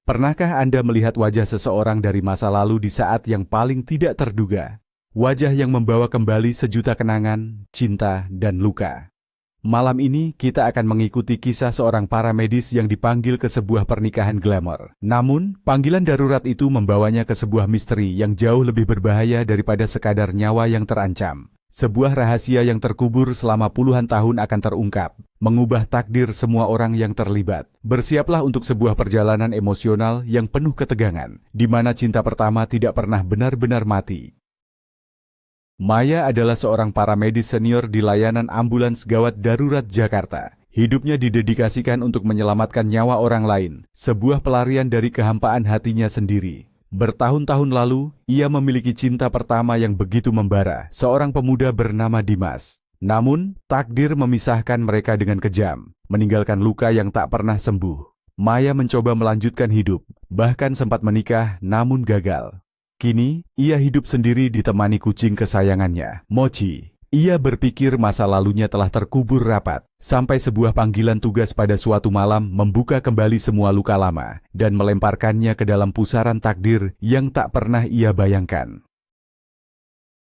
Pernahkah Anda melihat wajah seseorang dari masa lalu di saat yang paling tidak terduga? Wajah yang membawa kembali sejuta kenangan, cinta, dan luka. Malam ini kita akan mengikuti kisah seorang paramedis yang dipanggil ke sebuah pernikahan glamor. Namun, panggilan darurat itu membawanya ke sebuah misteri yang jauh lebih berbahaya daripada sekadar nyawa yang terancam. Sebuah rahasia yang terkubur selama puluhan tahun akan terungkap, mengubah takdir semua orang yang terlibat. Bersiaplah untuk sebuah perjalanan emosional yang penuh ketegangan, di mana cinta pertama tidak pernah benar-benar mati. Maya adalah seorang paramedis senior di layanan ambulans gawat darurat Jakarta. Hidupnya didedikasikan untuk menyelamatkan nyawa orang lain, sebuah pelarian dari kehampaan hatinya sendiri. Bertahun-tahun lalu, ia memiliki cinta pertama yang begitu membara, seorang pemuda bernama Dimas. Namun, takdir memisahkan mereka dengan kejam, meninggalkan luka yang tak pernah sembuh. Maya mencoba melanjutkan hidup, bahkan sempat menikah namun gagal. Kini, ia hidup sendiri ditemani kucing kesayangannya, Mochi. Ia berpikir masa lalunya telah terkubur rapat, sampai sebuah panggilan tugas pada suatu malam membuka kembali semua luka lama dan melemparkannya ke dalam pusaran takdir yang tak pernah ia bayangkan.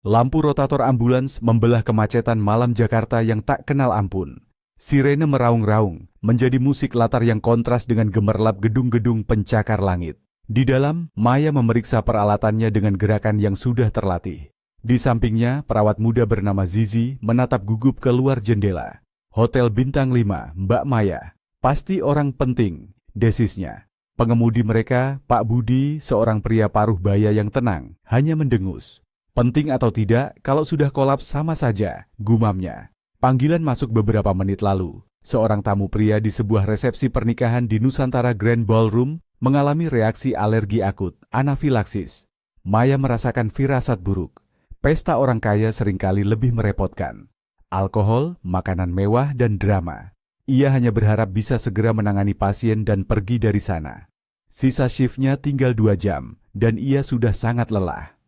Lampu rotator ambulans membelah kemacetan malam Jakarta yang tak kenal ampun. Sirene meraung-raung, menjadi musik latar yang kontras dengan gemerlap gedung-gedung pencakar langit. Di dalam, Maya memeriksa peralatannya dengan gerakan yang sudah terlatih. Di sampingnya, perawat muda bernama Zizi menatap gugup keluar jendela. Hotel Bintang 5, Mbak Maya. Pasti orang penting, desisnya. Pengemudi mereka, Pak Budi, seorang pria paruh baya yang tenang, hanya mendengus. Penting atau tidak, kalau sudah kolaps sama saja, gumamnya. Panggilan masuk beberapa menit lalu. Seorang tamu pria di sebuah resepsi pernikahan di Nusantara Grand Ballroom mengalami reaksi alergi akut, anafilaksis. Maya merasakan firasat buruk. Pesta orang kaya seringkali lebih merepotkan. Alkohol, makanan mewah, dan drama. Ia hanya berharap bisa segera menangani pasien dan pergi dari sana. Sisa shiftnya tinggal 2 jam, dan ia sudah sangat lelah.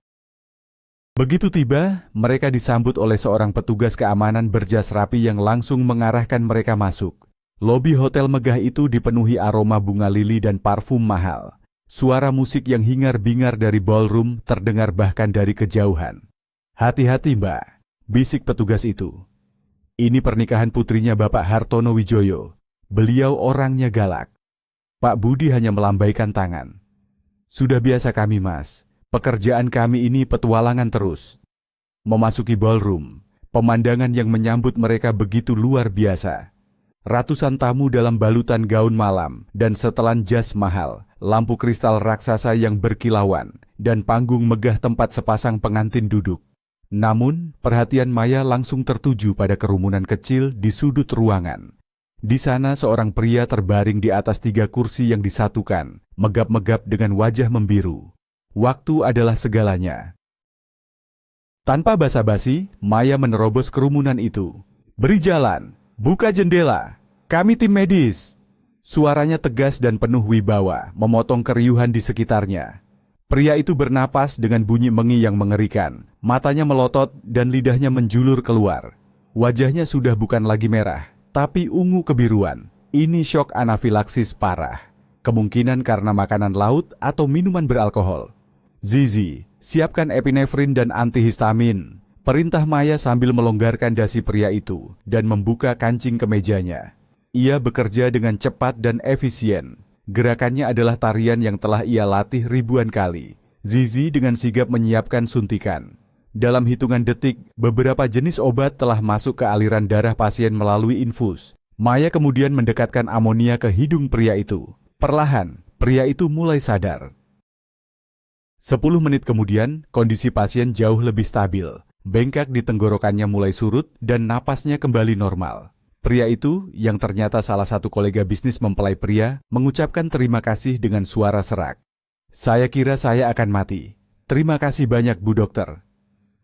Begitu tiba, mereka disambut oleh seorang petugas keamanan berjas rapi yang langsung mengarahkan mereka masuk. Lobi hotel megah itu dipenuhi aroma bunga lili dan parfum mahal. Suara musik yang hingar-bingar dari ballroom terdengar bahkan dari kejauhan. "Hati-hati Mbak," bisik petugas itu. "Ini pernikahan putrinya Bapak Hartono Wijoyo. Beliau orangnya galak." Pak Budi hanya melambaikan tangan. "Sudah biasa kami Mas, pekerjaan kami ini petualangan terus." Memasuki ballroom, pemandangan yang menyambut mereka begitu luar biasa. Ratusan tamu dalam balutan gaun malam dan setelan jas mahal, lampu kristal raksasa yang berkilauan, dan panggung megah tempat sepasang pengantin duduk. Namun, perhatian Maya langsung tertuju pada kerumunan kecil di sudut ruangan. Di sana seorang pria terbaring di atas 3 kursi yang disatukan, megap-megap dengan wajah membiru. Waktu adalah segalanya. Tanpa basa-basi, Maya menerobos kerumunan itu. "Beri jalan, buka jendela, kami tim medis." Suaranya tegas dan penuh wibawa, memotong keriuhan di sekitarnya. Pria itu bernapas dengan bunyi mengi yang mengerikan, matanya melotot dan lidahnya menjulur keluar. Wajahnya sudah bukan lagi merah, tapi ungu kebiruan. Ini syok anafilaksis parah. Kemungkinan karena makanan laut atau minuman beralkohol. "Zizi, siapkan epinefrin dan antihistamin," perintah Maya sambil melonggarkan dasi pria itu dan membuka kancing kemejanya. Ia bekerja dengan cepat dan efisien. Gerakannya adalah tarian yang telah ia latih ribuan kali. Zizi dengan sigap menyiapkan suntikan. Dalam hitungan detik, beberapa jenis obat telah masuk ke aliran darah pasien melalui infus. Maya kemudian mendekatkan amonia ke hidung pria itu. Perlahan, pria itu mulai sadar. 10 menit kemudian, kondisi pasien jauh lebih stabil. Bengkak di tenggorokannya mulai surut dan napasnya kembali normal. Pria itu, yang ternyata salah satu kolega bisnis mempelai pria, mengucapkan terima kasih dengan suara serak. "Saya kira saya akan mati. Terima kasih banyak Bu Dokter."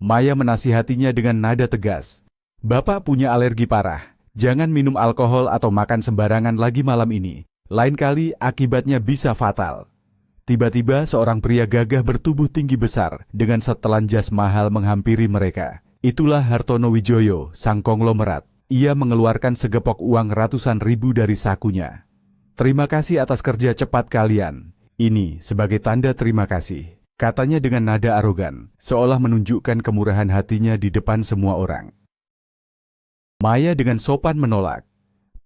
Maya menasihatinya dengan nada tegas. "Bapak punya alergi parah. Jangan minum alkohol atau makan sembarangan lagi malam ini. Lain kali akibatnya bisa fatal." Tiba-tiba seorang pria gagah bertubuh tinggi besar dengan setelan jas mahal menghampiri mereka. Itulah Hartono Wijoyo, sang konglomerat. Ia mengeluarkan segepok uang ratusan ribu dari sakunya. "Terima kasih atas kerja cepat kalian. Ini sebagai tanda terima kasih, katanya dengan nada arogan, seolah menunjukkan kemurahan hatinya di depan semua orang. Maya dengan sopan menolak.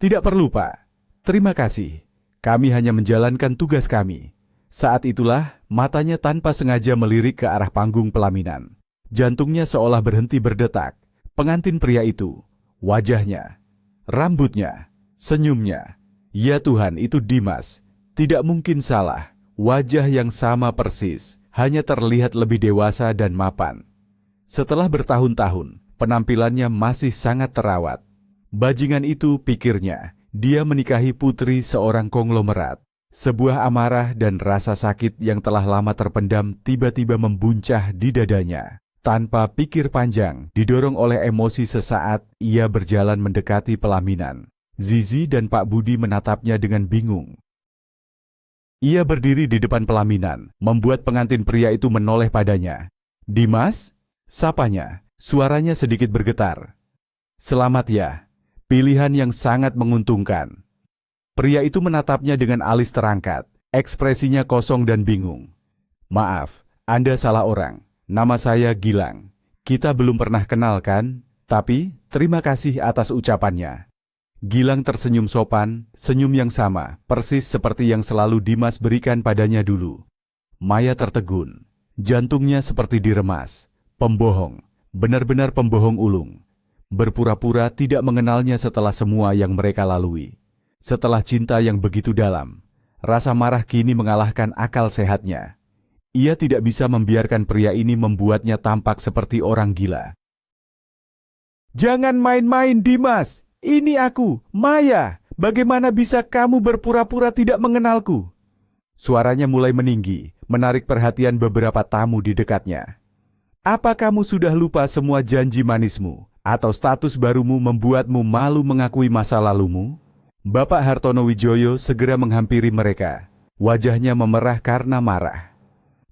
Tidak perlu, Pak. Terima kasih. Kami hanya menjalankan tugas kami. Saat itulah, matanya tanpa sengaja melirik ke arah panggung pelaminan. Jantungnya seolah berhenti berdetak. Pengantin pria itu, wajahnya, rambutnya, senyumnya. Ya Tuhan, itu Dimas. Tidak mungkin salah. Wajah yang sama persis, hanya terlihat lebih dewasa dan mapan. Setelah bertahun-tahun, penampilannya masih sangat terawat. Bajingan itu, pikirnya, dia menikahi putri seorang konglomerat. Sebuah amarah dan rasa sakit yang telah lama terpendam tiba-tiba membuncah di dadanya. Tanpa pikir panjang, didorong oleh emosi sesaat, ia berjalan mendekati pelaminan. Zizi dan Pak Budi menatapnya dengan bingung. Ia berdiri di depan pelaminan, membuat pengantin pria itu menoleh padanya. "Dimas?" sapanya, suaranya sedikit bergetar. "Selamat ya, pilihan yang sangat menguntungkan." Pria itu menatapnya dengan alis terangkat, ekspresinya kosong dan bingung. "Maaf, Anda salah orang. Nama saya Gilang. Kita belum pernah kenal kan? Tapi, terima kasih atas ucapannya." Gilang tersenyum sopan, senyum yang sama, persis seperti yang selalu Dimas berikan padanya dulu. Maya tertegun, jantungnya seperti diremas. Pembohong, benar-benar pembohong ulung. Berpura-pura tidak mengenalnya setelah semua yang mereka lalui. Setelah cinta yang begitu dalam, rasa marah kini mengalahkan akal sehatnya. Ia tidak bisa membiarkan pria ini membuatnya tampak seperti orang gila. "Jangan main-main, Dimas! Ini aku, Maya. Bagaimana bisa kamu berpura-pura tidak mengenalku?" Suaranya mulai meninggi, menarik perhatian beberapa tamu di dekatnya. "Apa kamu sudah lupa semua janji manismu? Atau status barumu membuatmu malu mengakui masa lalumu?" Bapak Hartono Wijoyo segera menghampiri mereka. Wajahnya memerah karena marah.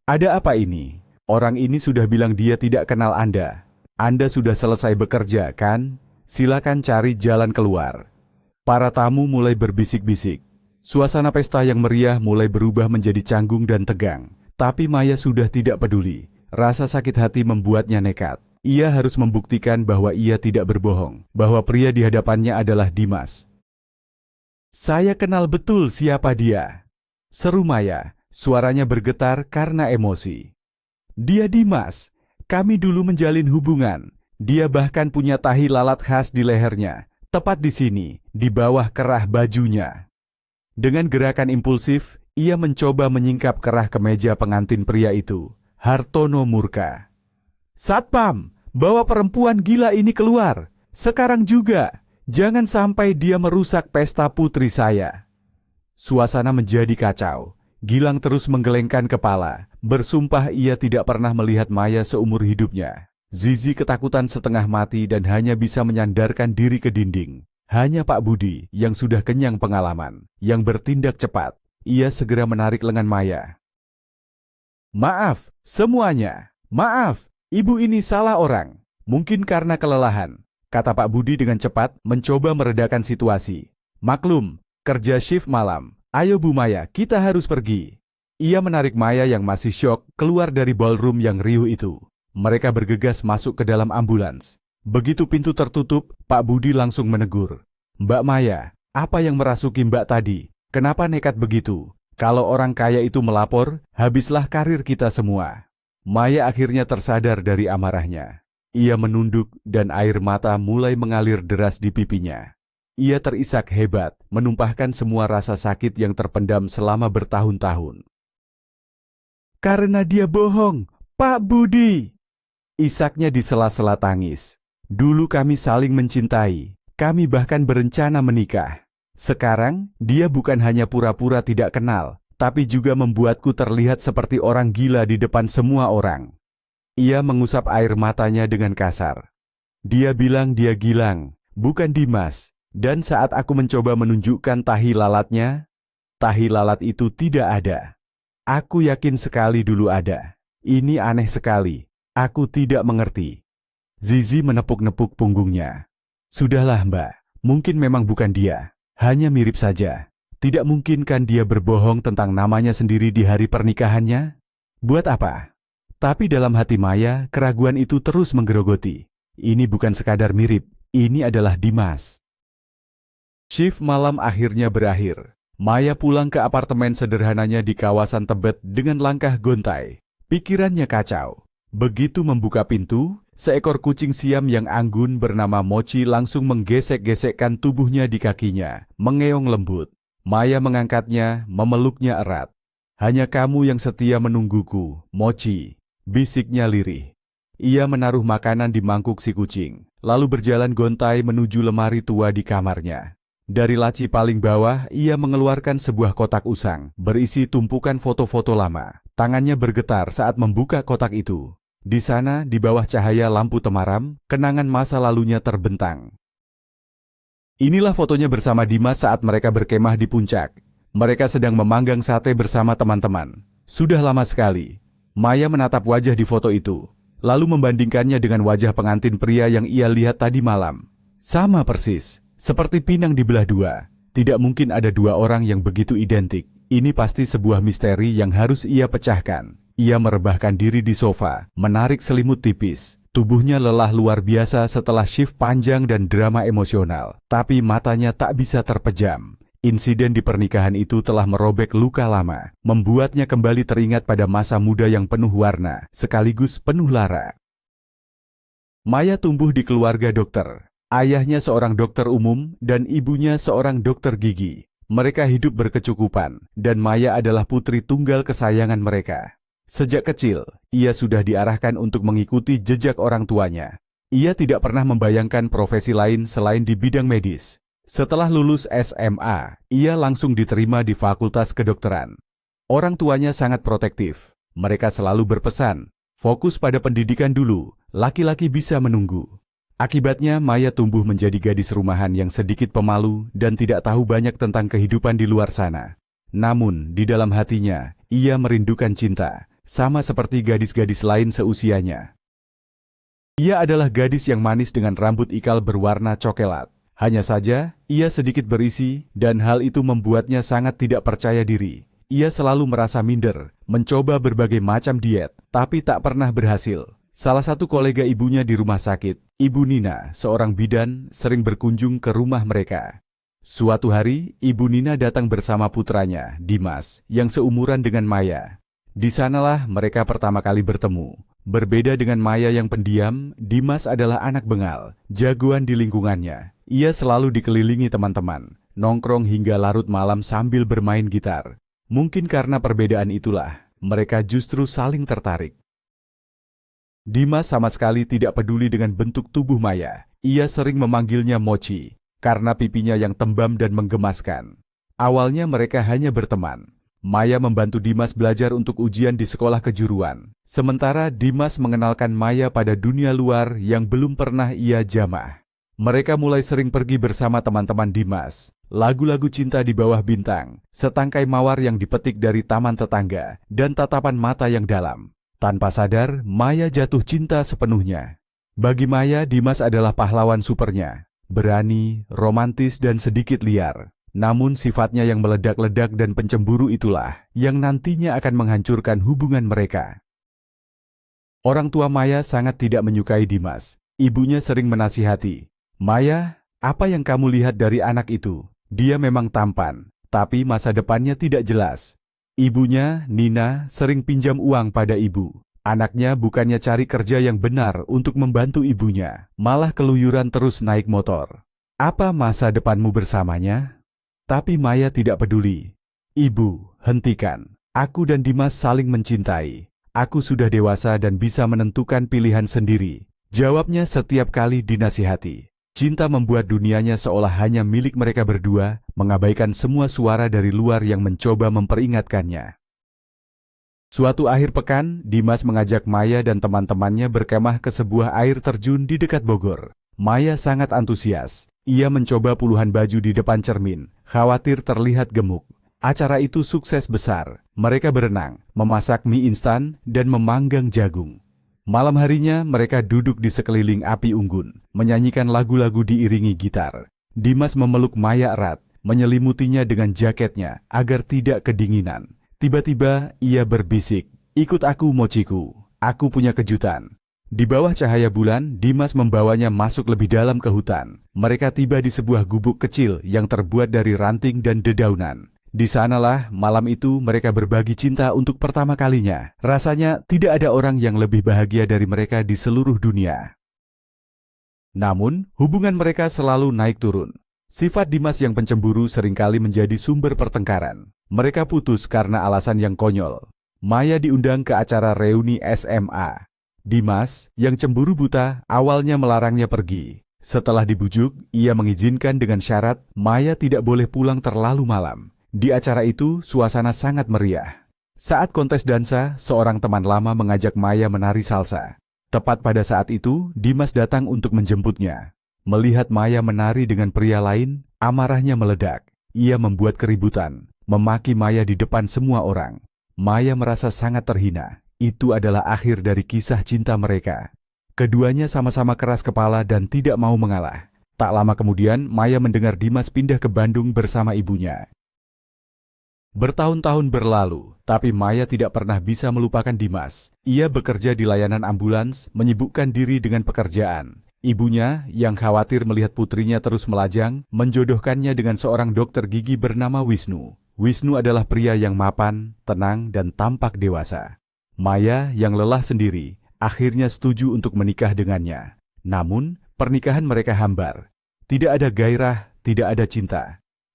"Ada apa ini? Orang ini sudah bilang dia tidak kenal Anda. Anda sudah selesai bekerja, kan? Silakan cari jalan keluar." Para tamu mulai berbisik-bisik. Suasana pesta yang meriah mulai berubah menjadi canggung dan tegang. Tapi Maya sudah tidak peduli. Rasa sakit hati membuatnya nekat. Ia harus membuktikan bahwa ia tidak berbohong, bahwa pria di hadapannya adalah Dimas. "Saya kenal betul siapa dia," seru Maya. Suaranya bergetar karena emosi. "Dia Dimas. Kami dulu menjalin hubungan. Dia bahkan punya tahi lalat khas di lehernya, tepat di sini, di bawah kerah bajunya." Dengan gerakan impulsif, ia mencoba menyingkap kerah kemeja pengantin pria itu. Hartono murka. "Satpam, bawa perempuan gila ini keluar. Sekarang juga. Jangan sampai dia merusak pesta putri saya." Suasana menjadi kacau. Gilang terus menggelengkan kepala, bersumpah ia tidak pernah melihat Maya seumur hidupnya. Zizi ketakutan setengah mati dan hanya bisa menyandarkan diri ke dinding. Hanya Pak Budi yang sudah kenyang pengalaman, yang bertindak cepat. Ia segera menarik lengan Maya. "Maaf, semuanya. Maaf, ibu ini salah orang. Mungkin karena kelelahan," kata Pak Budi dengan cepat mencoba meredakan situasi. "Maklum, kerja shift malam. Ayo Bu Maya, kita harus pergi." Ia menarik Maya yang masih syok keluar dari ballroom yang riuh itu. Mereka bergegas masuk ke dalam ambulans. Begitu pintu tertutup, Pak Budi langsung menegur. "Mbak Maya, apa yang merasuki Mbak tadi? Kenapa nekat begitu? Kalau orang kaya itu melapor, habislah karir kita semua." Maya akhirnya tersadar dari amarahnya. Ia menunduk dan air mata mulai mengalir deras di pipinya. Ia terisak hebat, menumpahkan semua rasa sakit yang terpendam selama bertahun-tahun. "Karena dia bohong, Pak Budi!" Isaknya di sela-sela tangis. "Dulu kami saling mencintai, kami bahkan berencana menikah. Sekarang, dia bukan hanya pura-pura tidak kenal, tapi juga membuatku terlihat seperti orang gila di depan semua orang." Ia mengusap air matanya dengan kasar. "Dia bilang dia Gilang, bukan Dimas. Dan saat aku mencoba menunjukkan tahi lalatnya, tahi lalat itu tidak ada. Aku yakin sekali dulu ada. Ini aneh sekali. Aku tidak mengerti." Zizi menepuk-nepuk punggungnya. "Sudahlah Mbak, mungkin memang bukan dia. Hanya mirip saja. Tidak mungkin kan dia berbohong tentang namanya sendiri di hari pernikahannya? Buat apa? Tapi dalam hati Maya, keraguan itu terus menggerogoti. Ini bukan sekadar mirip, ini adalah Dimas. Shift malam akhirnya berakhir. Maya pulang ke apartemen sederhananya di kawasan Tebet dengan langkah gontai. Pikirannya kacau. Begitu membuka pintu, seekor kucing siam yang anggun bernama Mochi langsung menggesek-gesekkan tubuhnya di kakinya, mengeong lembut. Maya mengangkatnya, memeluknya erat. "Hanya kamu yang setia menungguku, Mochi," bisiknya lirih. Ia menaruh makanan di mangkuk si kucing, lalu berjalan gontai menuju lemari tua di kamarnya. Dari laci paling bawah, ia mengeluarkan sebuah kotak usang, berisi tumpukan foto-foto lama. Tangannya bergetar saat membuka kotak itu. Di sana, di bawah cahaya lampu temaram, kenangan masa lalunya terbentang. Inilah fotonya bersama Dimas saat mereka berkemah di puncak. Mereka sedang memanggang sate bersama teman-teman. Sudah lama sekali. Maya menatap wajah di foto itu, lalu membandingkannya dengan wajah pengantin pria yang ia lihat tadi malam. Sama persis. Seperti pinang dibelah dua, tidak mungkin ada dua orang yang begitu identik. Ini pasti sebuah misteri yang harus ia pecahkan. Ia merebahkan diri di sofa, menarik selimut tipis. Tubuhnya lelah luar biasa setelah shift panjang dan drama emosional. Tapi matanya tak bisa terpejam. Insiden di pernikahan itu telah merobek luka lama, membuatnya kembali teringat pada masa muda yang penuh warna, sekaligus penuh lara. Maya tumbuh di keluarga dokter. Ayahnya seorang dokter umum dan ibunya seorang dokter gigi. Mereka hidup berkecukupan, dan Maya adalah putri tunggal kesayangan mereka. Sejak kecil, ia sudah diarahkan untuk mengikuti jejak orang tuanya. Ia tidak pernah membayangkan profesi lain selain di bidang medis. Setelah lulus SMA, ia langsung diterima di Fakultas Kedokteran. Orang tuanya sangat protektif. Mereka selalu berpesan, fokus pada pendidikan dulu, laki-laki bisa menunggu. Akibatnya, Maya tumbuh menjadi gadis rumahan yang sedikit pemalu dan tidak tahu banyak tentang kehidupan di luar sana. Namun, di dalam hatinya, ia merindukan cinta, sama seperti gadis-gadis lain seusianya. Ia adalah gadis yang manis dengan rambut ikal berwarna coklat. Hanya saja, ia sedikit berisi, dan hal itu membuatnya sangat tidak percaya diri. Ia selalu merasa minder, mencoba berbagai macam diet, tapi tak pernah berhasil. Salah satu kolega ibunya di rumah sakit, Ibu Nina, seorang bidan, sering berkunjung ke rumah mereka. Suatu hari, Ibu Nina datang bersama putranya, Dimas, yang seumuran dengan Maya. Di sanalah mereka pertama kali bertemu. Berbeda dengan Maya yang pendiam, Dimas adalah anak bengal, jagoan di lingkungannya. Ia selalu dikelilingi teman-teman, nongkrong hingga larut malam sambil bermain gitar. Mungkin karena perbedaan itulah, mereka justru saling tertarik. Dimas sama sekali tidak peduli dengan bentuk tubuh Maya. Ia sering memanggilnya Mochi, karena pipinya yang tembam dan menggemaskan. Awalnya mereka hanya berteman. Maya membantu Dimas belajar untuk ujian di sekolah kejuruan. Sementara Dimas mengenalkan Maya pada dunia luar yang belum pernah ia jamah. Mereka mulai sering pergi bersama teman-teman Dimas. Lagu-lagu cinta di bawah bintang, setangkai mawar yang dipetik dari taman tetangga, dan tatapan mata yang dalam. Tanpa sadar, Maya jatuh cinta sepenuhnya. Bagi Maya, Dimas adalah pahlawan supernya. Berani, romantis, dan sedikit liar. Namun sifatnya yang meledak-ledak dan pencemburu itulah yang nantinya akan menghancurkan hubungan mereka. Orang tua Maya sangat tidak menyukai Dimas. Ibunya sering menasihati, "Maya, apa yang kamu lihat dari anak itu? Dia memang tampan, tapi masa depannya tidak jelas." Ibunya, Nina, sering pinjam uang pada ibu. Anaknya bukannya cari kerja yang benar untuk membantu ibunya, malah keluyuran terus naik motor. "Apa masa depanmu bersamanya?" Tapi Maya tidak peduli. "Ibu, hentikan. Aku dan Dimas saling mencintai. Aku sudah dewasa dan bisa menentukan pilihan sendiri," jawabnya setiap kali dinasihati. Cinta membuat dunianya seolah hanya milik mereka berdua, mengabaikan semua suara dari luar yang mencoba memperingatkannya. Suatu akhir pekan, Dimas mengajak Maya dan teman-temannya berkemah ke sebuah air terjun di dekat Bogor. Maya sangat antusias. Ia mencoba puluhan baju di depan cermin, khawatir terlihat gemuk. Acara itu sukses besar. Mereka berenang, memasak mie instan, dan memanggang jagung. Malam harinya, mereka duduk di sekeliling api unggun, menyanyikan lagu-lagu diiringi gitar. Dimas memeluk Maya erat, menyelimutinya dengan jaketnya agar tidak kedinginan. Tiba-tiba ia berbisik, "Ikut aku, Mochiku. Aku punya kejutan." Di bawah cahaya bulan, Dimas membawanya masuk lebih dalam ke hutan. Mereka tiba di sebuah gubuk kecil yang terbuat dari ranting dan dedaunan. Di sanalah malam itu mereka berbagi cinta untuk pertama kalinya. Rasanya tidak ada orang yang lebih bahagia dari mereka di seluruh dunia. Namun, hubungan mereka selalu naik turun. Sifat Dimas yang pencemburu seringkali menjadi sumber pertengkaran. Mereka putus karena alasan yang konyol. Maya diundang ke acara reuni SMA. Dimas, yang cemburu buta, awalnya melarangnya pergi. Setelah dibujuk, ia mengizinkan dengan syarat Maya tidak boleh pulang terlalu malam. Di acara itu, suasana sangat meriah. Saat kontes dansa, seorang teman lama mengajak Maya menari salsa. Tepat pada saat itu, Dimas datang untuk menjemputnya. Melihat Maya menari dengan pria lain, amarahnya meledak. Ia membuat keributan, memaki Maya di depan semua orang. Maya merasa sangat terhina. Itu adalah akhir dari kisah cinta mereka. Keduanya sama-sama keras kepala dan tidak mau mengalah. Tak lama kemudian, Maya mendengar Dimas pindah ke Bandung bersama ibunya. Bertahun-tahun berlalu, tapi Maya tidak pernah bisa melupakan Dimas. Ia bekerja di layanan ambulans, menyibukkan diri dengan pekerjaan. Ibunya, yang khawatir melihat putrinya terus melajang, menjodohkannya dengan seorang dokter gigi bernama Wisnu. Wisnu adalah pria yang mapan, tenang, dan tampak dewasa. Maya, yang lelah sendiri, akhirnya setuju untuk menikah dengannya. Namun, pernikahan mereka hambar. Tidak ada gairah, tidak ada cinta.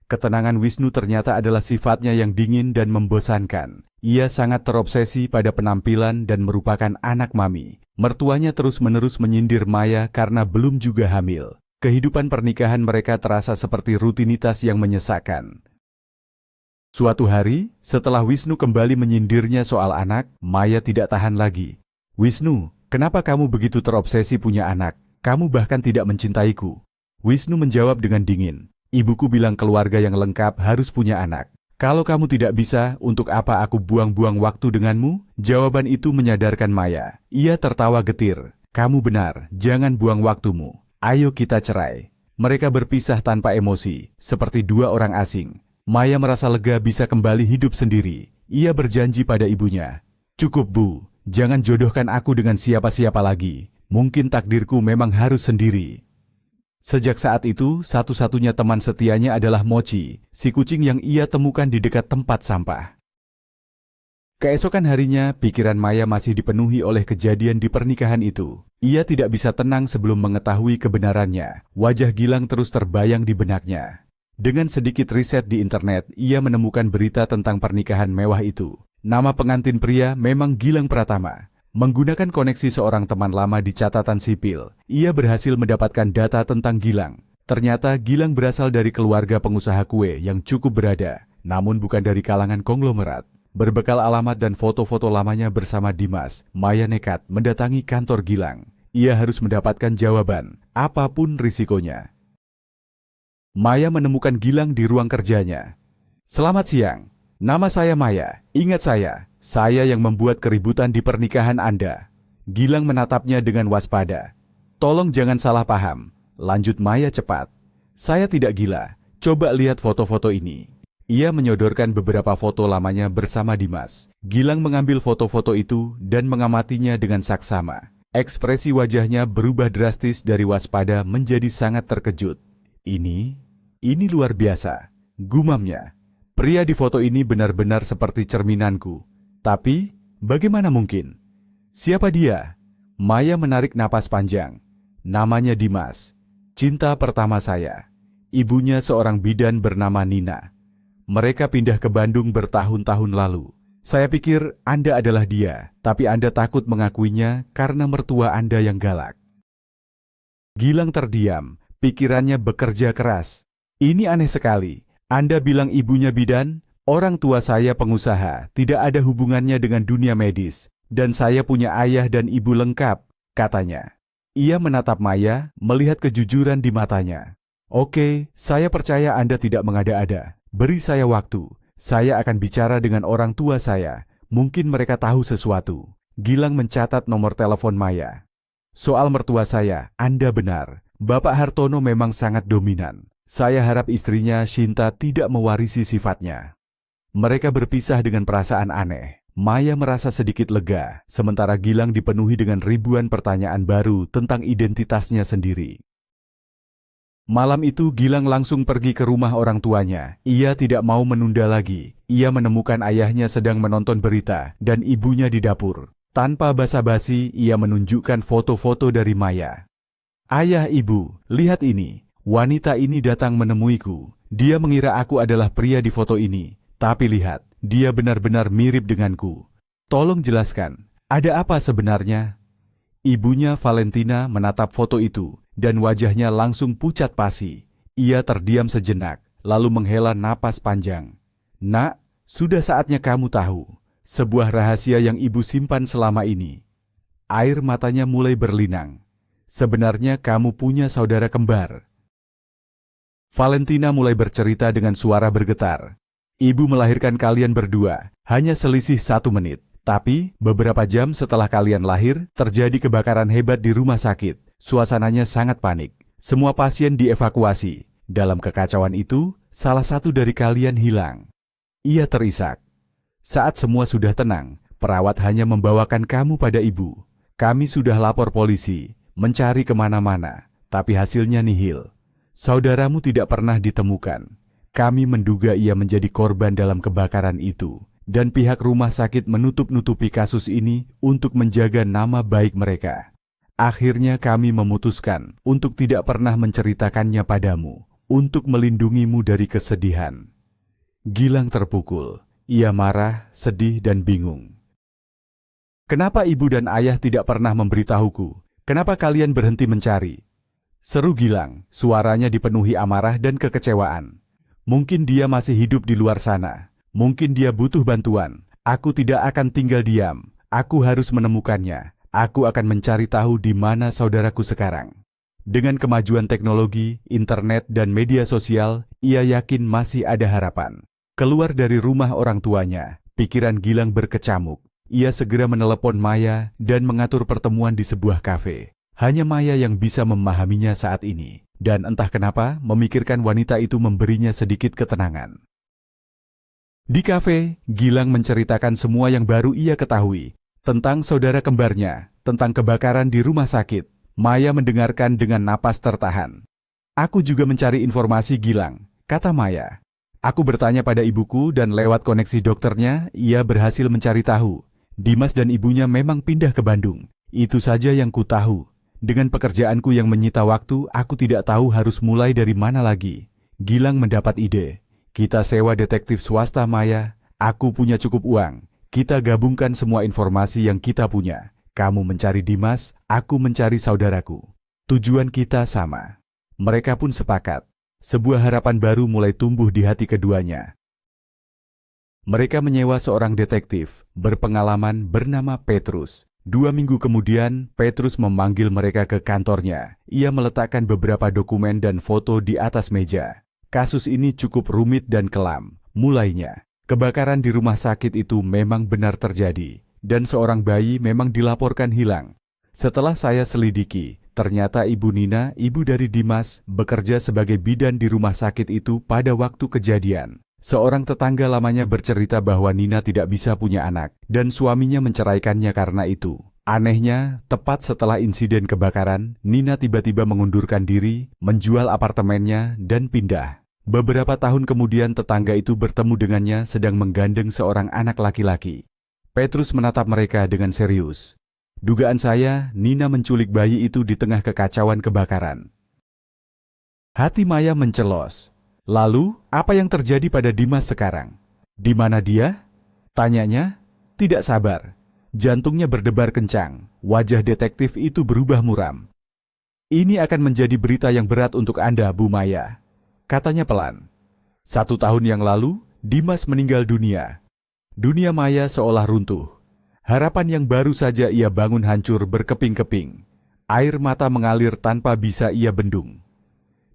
Ketenangan Wisnu ternyata adalah sifatnya yang dingin dan membosankan. Ia sangat terobsesi pada penampilan dan merupakan anak mami. Mertuanya terus-menerus menyindir Maya karena belum juga hamil. Kehidupan pernikahan mereka terasa seperti rutinitas yang menyesakkan. Suatu hari, setelah Wisnu kembali menyindirnya soal anak, Maya tidak tahan lagi. "Wisnu, kenapa kamu begitu terobsesi punya anak? Kamu bahkan tidak mencintaiku." Wisnu menjawab dengan dingin, "Ibuku bilang keluarga yang lengkap harus punya anak. Kalau kamu tidak bisa, untuk apa aku buang-buang waktu denganmu?" Jawaban itu menyadarkan Maya. Ia tertawa getir. "Kamu benar, jangan buang waktumu. Ayo kita cerai." Mereka berpisah tanpa emosi, seperti dua orang asing. Maya merasa lega bisa kembali hidup sendiri. Ia berjanji pada ibunya, "Cukup Bu, jangan jodohkan aku dengan siapa-siapa lagi. Mungkin takdirku memang harus sendiri." Sejak saat itu, satu-satunya teman setianya adalah Mochi, si kucing yang ia temukan di dekat tempat sampah. Keesokan harinya, pikiran Maya masih dipenuhi oleh kejadian di pernikahan itu. Ia tidak bisa tenang sebelum mengetahui kebenarannya. Wajah Gilang terus terbayang di benaknya. Dengan sedikit riset di internet, ia menemukan berita tentang pernikahan mewah itu. Nama pengantin pria memang Gilang Pratama. Menggunakan koneksi seorang teman lama di catatan sipil, ia berhasil mendapatkan data tentang Gilang. Ternyata Gilang berasal dari keluarga pengusaha kue yang cukup berada, namun bukan dari kalangan konglomerat. Berbekal alamat dan foto-foto lamanya bersama Dimas, Maya nekat mendatangi kantor Gilang. Ia harus mendapatkan jawaban, apapun risikonya. Maya menemukan Gilang di ruang kerjanya. "Selamat siang, nama saya Maya. Ingat saya yang membuat keributan di pernikahan Anda." Gilang menatapnya dengan waspada. "Tolong jangan salah paham," lanjut Maya cepat. "Saya tidak gila, coba lihat foto-foto ini." Ia menyodorkan beberapa foto lamanya bersama Dimas. Gilang mengambil foto-foto itu dan mengamatinya dengan saksama. Ekspresi wajahnya berubah drastis dari waspada menjadi sangat terkejut. Ini luar biasa, gumamnya. Pria di foto ini benar-benar seperti cerminanku. Tapi, bagaimana mungkin? Siapa dia? Maya menarik napas panjang. Namanya Dimas, cinta pertama saya. Ibunya seorang bidan bernama Nina. Mereka pindah ke Bandung bertahun-tahun lalu. Saya pikir Anda adalah dia, tapi Anda takut mengakuinya karena mertua Anda yang galak. Gilang terdiam, pikirannya bekerja keras. "Ini aneh sekali. Anda bilang ibunya bidan, orang tua saya pengusaha, tidak ada hubungannya dengan dunia medis, dan saya punya ayah dan ibu lengkap," katanya. Ia menatap Maya, melihat kejujuran di matanya. "Oke, saya percaya Anda tidak mengada-ada. Beri saya waktu. Saya akan bicara dengan orang tua saya. Mungkin mereka tahu sesuatu." Gilang mencatat nomor telepon Maya. "Soal mertua saya, Anda benar. Bapak Hartono memang sangat dominan. Saya harap istrinya Shinta tidak mewarisi sifatnya. Mereka berpisah dengan perasaan aneh. Maya merasa sedikit lega, sementara Gilang dipenuhi dengan ribuan pertanyaan baru tentang identitasnya sendiri. Malam itu Gilang langsung pergi ke rumah orang tuanya. Ia tidak mau menunda lagi. Ia menemukan ayahnya sedang menonton berita dan ibunya di dapur. Tanpa basa-basi, ia menunjukkan foto-foto dari Maya. "Ayah, ibu, lihat ini. Wanita ini datang menemuiku. Dia mengira aku adalah pria di foto ini. Tapi lihat, dia benar-benar mirip denganku. Tolong jelaskan, ada apa sebenarnya?" Ibunya Valentina menatap foto itu, dan wajahnya langsung pucat pasi. Ia terdiam sejenak, lalu menghela napas panjang. "Nak, sudah saatnya kamu tahu. Sebuah rahasia yang ibu simpan selama ini." Air matanya mulai berlinang. "Sebenarnya kamu punya saudara kembar." Valentina mulai bercerita dengan suara bergetar. "Ibu melahirkan kalian berdua, hanya selisih 1 menit. Tapi, beberapa jam setelah kalian lahir, terjadi kebakaran hebat di rumah sakit. Suasananya sangat panik. Semua pasien dievakuasi. Dalam kekacauan itu, salah satu dari kalian hilang." Ia terisak. "Saat semua sudah tenang, perawat hanya membawakan kamu pada ibu. Kami sudah lapor polisi, mencari kemana-mana, tapi hasilnya nihil. Saudaramu tidak pernah ditemukan. Kami menduga ia menjadi korban dalam kebakaran itu. Dan pihak rumah sakit menutup-nutupi kasus ini untuk menjaga nama baik mereka. Akhirnya kami memutuskan untuk tidak pernah menceritakannya padamu, untuk melindungimu dari kesedihan." Gilang terpukul. Ia marah, sedih, dan bingung. "Kenapa ibu dan ayah tidak pernah memberitahuku? Kenapa kalian berhenti mencari?" seru Gilang, suaranya dipenuhi amarah dan kekecewaan. "Mungkin dia masih hidup di luar sana. Mungkin dia butuh bantuan. Aku tidak akan tinggal diam. Aku harus menemukannya. Aku akan mencari tahu di mana saudaraku sekarang." Dengan kemajuan teknologi, internet, dan media sosial, ia yakin masih ada harapan. Keluar dari rumah orang tuanya, pikiran Gilang berkecamuk. Ia segera menelepon Maya dan mengatur pertemuan di sebuah kafe. Hanya Maya yang bisa memahaminya saat ini. Dan entah kenapa, memikirkan wanita itu memberinya sedikit ketenangan. Di kafe, Gilang menceritakan semua yang baru ia ketahui. Tentang saudara kembarnya, tentang kebakaran di rumah sakit. Maya mendengarkan dengan napas tertahan. "Aku juga mencari informasi, Gilang," kata Maya. "Aku bertanya pada ibuku dan lewat koneksi dokternya, ia berhasil mencari tahu. Dimas dan ibunya memang pindah ke Bandung. Itu saja yang ku tahu. Dengan pekerjaanku yang menyita waktu, aku tidak tahu harus mulai dari mana lagi." Gilang mendapat ide. "Kita sewa detektif swasta, Maya. Aku punya cukup uang. Kita gabungkan semua informasi yang kita punya. Kamu mencari Dimas, aku mencari saudaraku. Tujuan kita sama." Mereka pun sepakat. Sebuah harapan baru mulai tumbuh di hati keduanya. Mereka menyewa seorang detektif berpengalaman bernama Petrus. 2 minggu kemudian, Petrus memanggil mereka ke kantornya. Ia meletakkan beberapa dokumen dan foto di atas meja. Kasus ini cukup rumit dan kelam. Mulainya, kebakaran di rumah sakit itu memang benar terjadi, dan seorang bayi memang dilaporkan hilang. Setelah saya selidiki, ternyata Ibu Nina, ibu dari Dimas, bekerja sebagai bidan di rumah sakit itu pada waktu kejadian. Seorang tetangga lamanya bercerita bahwa Nina tidak bisa punya anak, dan suaminya menceraikannya karena itu. Anehnya, tepat setelah insiden kebakaran, Nina tiba-tiba mengundurkan diri, menjual apartemennya, dan pindah. Beberapa tahun kemudian tetangga itu bertemu dengannya sedang menggandeng seorang anak laki-laki. Petrus menatap mereka dengan serius. "Dugaan saya, Nina menculik bayi itu di tengah kekacauan kebakaran." Hati Maya mencelos. Lalu, apa yang terjadi pada Dimas sekarang? Di mana dia? Tanyanya, tidak sabar. Jantungnya berdebar kencang. Wajah detektif itu berubah muram. "Ini akan menjadi berita yang berat untuk Anda, Bu Maya," katanya pelan. 1 tahun yang lalu, Dimas meninggal dunia. Dunia Maya seolah runtuh. Harapan yang baru saja ia bangun hancur berkeping-keping. Air mata mengalir tanpa bisa ia bendung.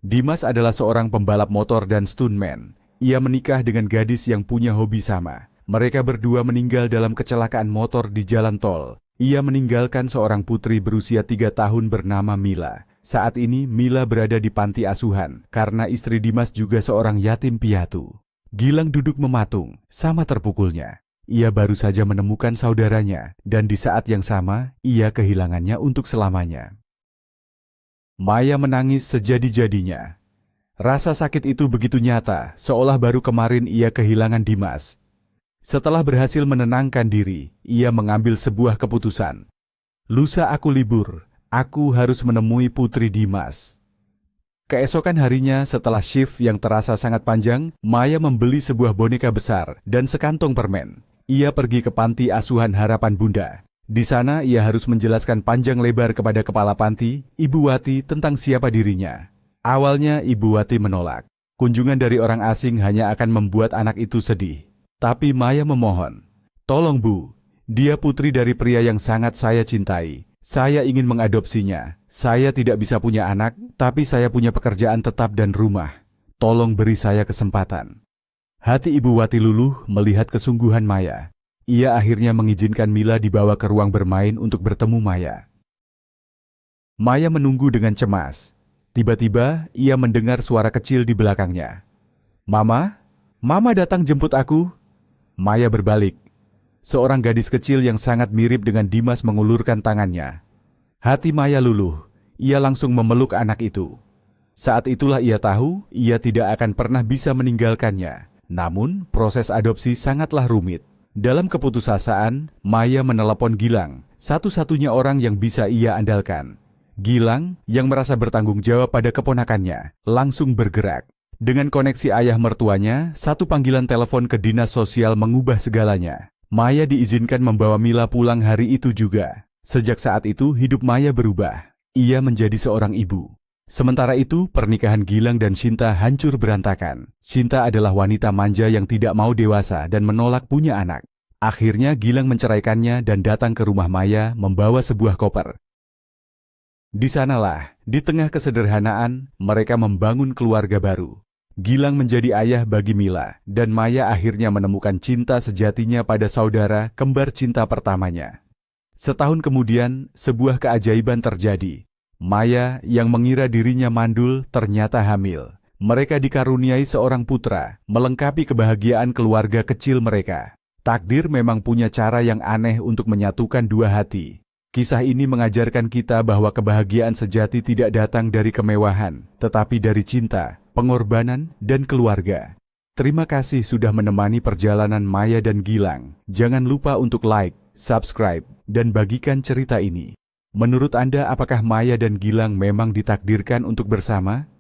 Dimas adalah seorang pembalap motor dan stuntman. Ia menikah dengan gadis yang punya hobi sama. Mereka berdua meninggal dalam kecelakaan motor di jalan tol. Ia meninggalkan seorang putri berusia 3 tahun bernama Mila. Saat ini Mila berada di panti asuhan karena istri Dimas juga seorang yatim piatu. Gilang duduk mematung, sama terpukulnya. Ia baru saja menemukan saudaranya dan di saat yang sama ia kehilangannya untuk selamanya. Maya menangis sejadi-jadinya. Rasa sakit itu begitu nyata, seolah baru kemarin ia kehilangan Dimas. Setelah berhasil menenangkan diri, ia mengambil sebuah keputusan. Lusa aku libur, aku harus menemui putri Dimas. Keesokan harinya setelah shift yang terasa sangat panjang, Maya membeli sebuah boneka besar dan sekantong permen. Ia pergi ke panti asuhan Harapan Bunda. Di sana ia harus menjelaskan panjang lebar kepada kepala panti, Ibu Wati, tentang siapa dirinya. Awalnya Ibu Wati menolak. Kunjungan dari orang asing hanya akan membuat anak itu sedih. Tapi Maya memohon, "Tolong Bu, dia putri dari pria yang sangat saya cintai. Saya ingin mengadopsinya. Saya tidak bisa punya anak, tapi saya punya pekerjaan tetap dan rumah. Tolong beri saya kesempatan." Hati Ibu Wati luluh melihat kesungguhan Maya. Ia akhirnya mengizinkan Mila dibawa ke ruang bermain untuk bertemu Maya. Maya menunggu dengan cemas. Tiba-tiba ia mendengar suara kecil di belakangnya. "Mama? Mama datang jemput aku?" Maya berbalik. Seorang gadis kecil yang sangat mirip dengan Dimas mengulurkan tangannya. Hati Maya luluh. Ia langsung memeluk anak itu. Saat itulah ia tahu ia tidak akan pernah bisa meninggalkannya. Namun, proses adopsi sangatlah rumit. Dalam keputusasaan, Maya menelepon Gilang, satu-satunya orang yang bisa ia andalkan. Gilang, yang merasa bertanggung jawab pada keponakannya, langsung bergerak. Dengan koneksi ayah mertuanya, satu panggilan telepon ke dinas sosial mengubah segalanya. Maya diizinkan membawa Mila pulang hari itu juga. Sejak saat itu, hidup Maya berubah. Ia menjadi seorang ibu. Sementara itu, pernikahan Gilang dan Sinta hancur berantakan. Sinta adalah wanita manja yang tidak mau dewasa dan menolak punya anak. Akhirnya Gilang menceraikannya dan datang ke rumah Maya membawa sebuah koper. Di sanalah, di tengah kesederhanaan, mereka membangun keluarga baru. Gilang menjadi ayah bagi Mila, dan Maya akhirnya menemukan cinta sejatinya pada saudara kembar cinta pertamanya. Setahun kemudian, sebuah keajaiban terjadi. Maya yang mengira dirinya mandul ternyata hamil. Mereka dikaruniai seorang putra, melengkapi kebahagiaan keluarga kecil mereka. Takdir memang punya cara yang aneh untuk menyatukan dua hati. Kisah ini mengajarkan kita bahwa kebahagiaan sejati tidak datang dari kemewahan, tetapi dari cinta, pengorbanan, dan keluarga. Terima kasih sudah menemani perjalanan Maya dan Gilang. Jangan lupa untuk like, subscribe, dan bagikan cerita ini. Menurut Anda, apakah Maya dan Gilang memang ditakdirkan untuk bersama?